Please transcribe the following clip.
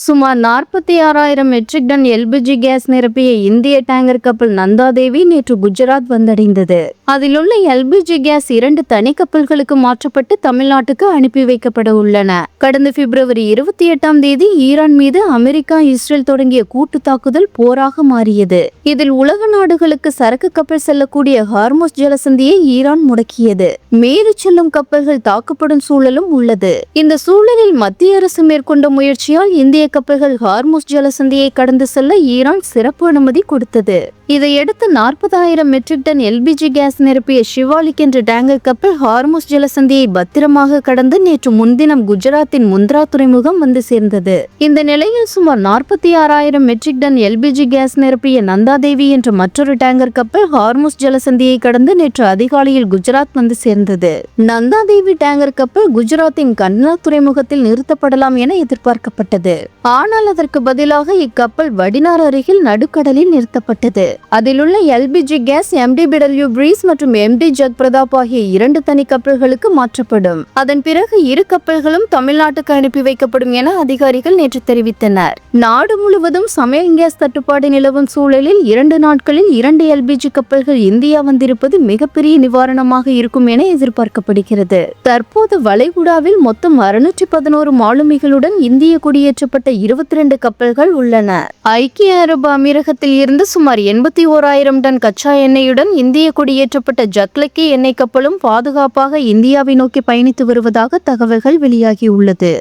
சுமார் 46,000 metric ton LPG gas நிரப்பிய இந்திய tanker கப்பல் நந்தாதேவி நேற்று குஜராத் வந்தடைந்தது. அதில் உள்ள எல்பிஜி கேஸ் 2 தனி கப்பல்களுக்கு மாற்றப்பட்டு தமிழ்நாட்டுக்கு அனுப்பி வைக்கப்பட உள்ளன. கடந்த பிப்ரவரி 28ஆம் தேதி ஈரான் மீது அமெரிக்கா, இஸ்ரேல் தொடங்கிய கூட்டு தாக்குதல் போராக மாறியது. இதில் உலக நாடுகளுக்கு சரக்கு கப்பல் செல்லக்கூடிய ஹார்முஸ் ஜலசந்தியை ஈரான் முடக்கியது. மீறி செல்லும் கப்பல்கள் தாக்கப்படும் சூழலும் உள்ளது. இந்த சூழலில் மத்திய அரசு மேற்கொண்ட முயற்சியால் இந்திய கப்பல்கள் ஹார்முஸ் ஜலசந்தியை கடந்து செல்ல ஈரான் சிறப்பு அனுமதி கொடுத்தது. இதையடுத்து 40,000 மெட்ரிக் டன் எல்பிஜி கேஸ் நிரப்பிய ஷிவாலிக் என்ற டேங்கர் கப்பல் ஹார்முஸ் ஜலசந்தியை பத்திரமாக கடந்து நேற்று முன்தினம் குஜராத்தின் முந்த்ரா துறைமுகம் வந்து சேர்ந்தது. இந்த நிலையில் சுமார் 46,000 மெட்ரிக் டன் எல்பிஜி கேஸ் நிரப்பிய நந்தாதேவி என்ற மற்றொரு டேங்கர் கப்பல் ஹார்முஸ் ஜலசந்தியை கடந்து நேற்று அதிகாலையில் குஜராத் வந்து சேர்ந்தது. நந்தாதேவி டேங்கர் கப்பல் குஜராத்தின் கன்னா துறைமுகத்தில் நிறுத்தப்படலாம் என எதிர்பார்க்கப்பட்டது. ஆனால் அதற்கு பதிலாக இக்கப்பல் வடினார் அருகில் நடுக்கடலில் நிறுத்தப்பட்டது. அதில் உள்ள எல்பிஜி கேஸ் MDBW பிரீஸ் மற்றும் MD ஜக் பிரதாப் ஆகிய 2 தனி கப்பல்களுக்கு மாற்றப்படும். அதன் பிறகு இரு கப்பல்களும் தமிழ்நாட்டுக்கு அனுப்பி வைக்கப்படும் என அதிகாரிகள் நேற்று தெரிவித்தனர். நாடு முழுவதும் சமையல் கேஸ் தட்டுப்பாடு நிலவும் சூழலில் 2 நாட்களில் 2 எல்பிஜி கப்பல்கள் இந்தியா வந்திருப்பது மிகப்பெரிய நிவாரணமாக இருக்கும் என எதிர்பார்க்கப்படுகிறது. தற்போது வளைகுடாவில் மொத்தம் 611 மாலுமிகளுடன் இந்திய குடியேற்றப்பட்ட 22 கப்பல்கள் உள்ளன. ஐக்கிய அரபு அமீரகத்தில் இருந்து சுமார் 81,000 டன் கச்சா எண்ணெயுடன் இந்திய குடியேற்றப்பட்ட ஜக்லக்கி எண்ணெய் கப்பலும் பாதுகாப்பாக இந்தியாவை நோக்கி பயணித்து வருவதாக தகவல்கள் வெளியாகியுள்ளது.